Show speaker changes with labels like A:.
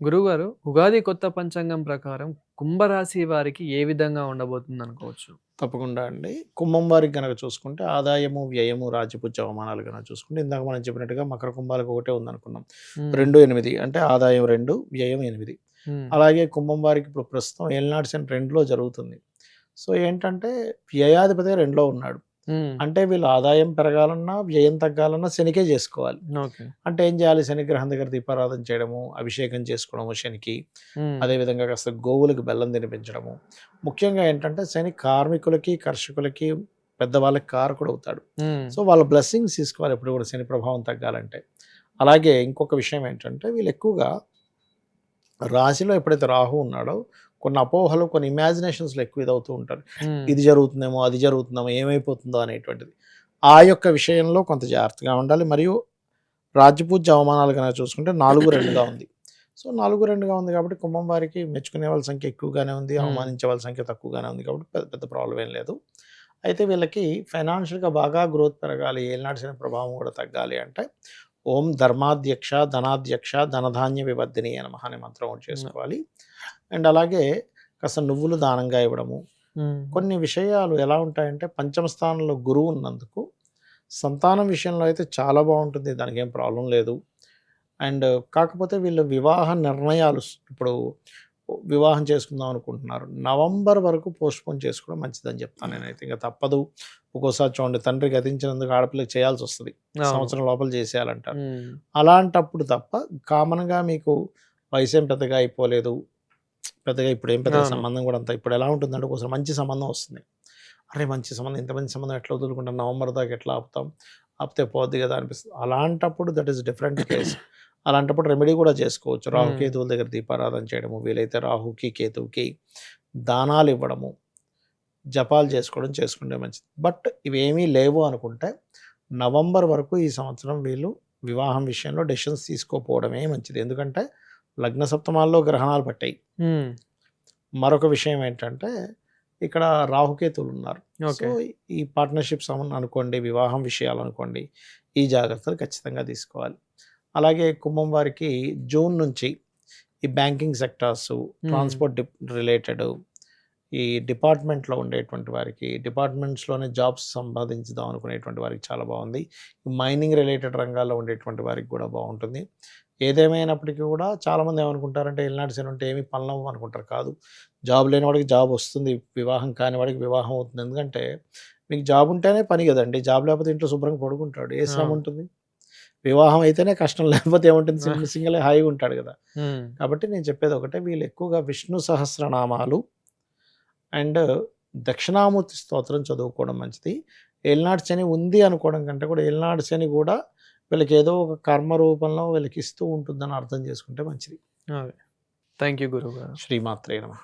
A: గురువుగారు, ఉగాది కొత్త పంచాంగం ప్రకారం కుంభరాశి వారికి ఏ విధంగా ఉండబోతుంది అనుకోవచ్చు?
B: తప్పకుండా అండి. కుంభం వారికి గనక చూసుకుంటే ఆదాయము, వ్యయము, రాజ్యపూజ్య అవమానాలు గనక చూసుకుంటే ఇందాక మనం చెప్పినట్టుగా మకర కుంభాలకు ఒకటే ఉందనుకున్నాం.
A: హ్మ్.
B: 2, 8 అంటే ఆదాయం 2, వ్యయం 8.
A: హ్మ్.
B: అలాగే కుంభం వారికి ఇప్పుడు ప్రస్తుతం ఏలినాటి శని 2లో జరుగుతుంది. సో, ఏంటంటే వ్యయాధిపతి 2లో ఉన్నాడు.
A: హ్మ్.
B: అంటే వీళ్ళు ఆదాయం పెరగాలన్నా, వ్యయం తగ్గాలన్నా శనికే జేసుకోవాలి.
A: ఓకే.
B: అంటే ఏం చేయాలి? శనిగ్రహం దగ్గర దీపారాధన చేయడము, అభిషేకం చేసుకోవడము శనికి.
A: హ్మ్.
B: అదేవిధంగా కాస్త గోవులకు బెల్లం తినిపించడము. ముఖ్యంగా ఏంటంటే శని కార్మికులకి, కర్షకులకి, పెద్దవాళ్ళకి కారకుడవుతాడు.
A: హ్మ్.
B: సో, వాళ్ళ బ్లెస్సింగ్స్ తీసుకోవాలి ఎప్పుడు కూడా శని ప్రభావం తగ్గాలంటే. అలాగే ఇంకొక విషయం ఏంటంటే వీళ్ళు ఎక్కువగా రాశిలో ఎప్పుడైతే రాహు ఉన్నాడో కొన్ని అపోహలు, కొన్ని ఇమాజినేషన్స్‌లో ఎక్కువ ఇదవుతూ ఉంటారు.
A: హ్మ్.
B: ఇది జరుగుతుందేమో, అది జరుగుతుందేమో, ఏమైపోతుందో అనేటువంటిది. ఆ యొక్క విషయంలో కొంత జాగ్రత్తగా ఉండాలి. మరియు రాజ్యపూజ్య అవమానాలు గనక చూసుకుంటే 4, 2గా ఉంది. సో, 4, 2గా ఉంది కాబట్టి కుంభం వారికి మెచ్చుకునే వాళ్ళ సంఖ్య ఎక్కువగానే ఉంది.
A: హ్మ్.
B: అవమానించే వాళ్ళ సంఖ్య తక్కువగానే ఉంది కాబట్టి పెద్ద పెద్ద ప్రాబ్లమ్ ఏం లేదు. అయితే వీళ్ళకి ఫైనాన్షియల్‌గా బాగా గ్రోత్ పెరగాలి, ఏలినాటి శని ప్రభావం కూడా తగ్గాలి అంటే ఓం ధర్మాధ్యక్ష, ధనాధ్యక్ష, ధనధాన్య వివర్ధిని నమః అనే మంత్రం ఒకటి
A: హ్మ్.
B: చేసుకోవాలి. అండ్ అలాగే కాస్త నువ్వులు దానంగా ఇవ్వడము.
A: హ్మ్.
B: కొన్ని విషయాలు ఎలా ఉంటాయంటే పంచమ స్థానంలో గురువు ఉన్నందుకు సంతానం విషయంలో అయితే చాలా బావుంటుంది. దానికేం ప్రాబ్లమ్ లేదు. అండ్ కాకపోతే వీళ్ళు వివాహ నిర్ణయాలు ఇప్పుడు వివాహం చేసుకుందాం అనుకుంటున్నారు. నవంబర్ వరకు పోస్ట్‌పోన్ చేసుకోవడం మంచిదని చెప్తాను నేనైతే. ఇంక తప్పదు. ఒక్కోసారి చూడండి తండ్రి గతించినందుకు ఆడపిల్లకి చేయాల్సొస్తది.
A: అవును.
B: సంవత్సరం లోపల చేసేయాలంటారు.
A: హ్మ్.
B: అలాంటప్పుడు తప్ప కామన్‌గా మీకు వయసేం పెద్దగా అయిపోలేదు. పెద్దగా ఇప్పుడేం పెద్దగా
A: అవును.
B: సంబంధం కూడా అంత ఇప్పుడెలా ఉంటుందంటే ఒక్కోసారి మంచి సంబంధం వస్తుంది. అరే! మంచి సంబంధం, ఇంత మంచి సంబంధం ఎట్లా వదులుకుంటాం? నవంబర్ దాకా ఎట్లా ఆపుతాం? ఆపితే పోద్ది గదా! అనిపిస్తది. అలాంటప్పుడు దట్ ఈస్ డిఫరెంట్ కేస్. అలాంటప్పుడు రెమెడీ కూడా చేసుకోవచ్చు.
A: హ్మ్.
B: రాహుకేతువుల దగ్గర దీపారాధన చేయడము, వీలైతే రాహుకి, కేతువుకి దానాలివ్వడము, జపాలు చేసుకోవడం చేసుకుంటే మంచిది. బట్ ఇవేమీ లేవు అనుకుంటే నవంబర్ వరకు ఈ సంవత్సరం వీళ్ళు వివాహం విషయంలో డెసిషన్స్ తీసుకోకపోవడమే మంచిది. ఎందుకంటే లగ్న సప్తమాల్లో గ్రహణాలు పట్టాయి.
A: హ్మ్.
B: మరొక విషయం ఏంటంటే, ఇక్కడ రాహుకేతువులున్నారు. So,
A: okay.
B: ఈ పార్ట్నర్‌షిప్స్ అనుకోండి, వివాహం విషయాలనుకోండి, ఈ జాగ్రత్తలు ఖచ్చితంగా తీసుకోవాలి. అలాగే కుంభం వారికి జూన్ నుంచి ఈ బ్యాంకింగ్ సెక్టార్సు,
A: హ్మ్.
B: ట్రాన్స్‌పోర్ట్ రిలేటెడు, ఈ డిపార్ట్‌మెంట్‌లో ఉండేటువంటి వారికి, డిపార్ట్‌మెంట్స్‌లోనే జాబ్స్ సంపాదించుదాం అనుకునేటువంటి వారికి చాలా బావుంది. మైనింగ్ రిలేటెడ్ రంగాల్లో ఉండేటువంటి వారికి కూడా బావుంటుంది. ఏదేమైనప్పటికీ కూడా చాలామంది ఏమనుకుంటారంటే ఎల్నాటి శని ఉంటే ఏమి పనులవ్వవు అనుకుంటారు. కాదు. జాబ్ లేనివాడికి జాబ్ వస్తుంది. వివాహం కాని వాడికి వివాహం అవుతుంది. ఎందుకంటే మీకు జాబ్ ఉంటేనే పని గదండీ. జాబ్ లేకపోతే ఇంట్లో శుభ్రంగా పడుకుంటాడు. ఏ శ్రమ
A: అవును.
B: ఉంటుంది? వివాహం అయితేనే కష్టం లేకపోతే ఏముంటుంది? సింగిల్‌గా హాయిగా ఉంటాడు గదా!
A: హ్మ్.
B: కాబట్టి నేను చెప్పేది ఒకటే వీళ్ళు ఎక్కువగా విష్ణు సహస్రనామాలు అండ్ దక్షిణామూర్తి స్తోత్రం చదువుకోవడం మంచిది. ఏలినాటి శని ఉంది అనుకోవడం కంటే కూడా ఏలినాటి శని గూడా వీళ్ళకి ఏదో ఒక కర్మ రూపంలో వీళ్ళకి ఇస్తూ ఉంటుందని అర్థం చేసుకుంటే మంచిది.
A: అదే. థాంక్ యూ గురువుగారు.
B: శ్రీమాత్రే నమః.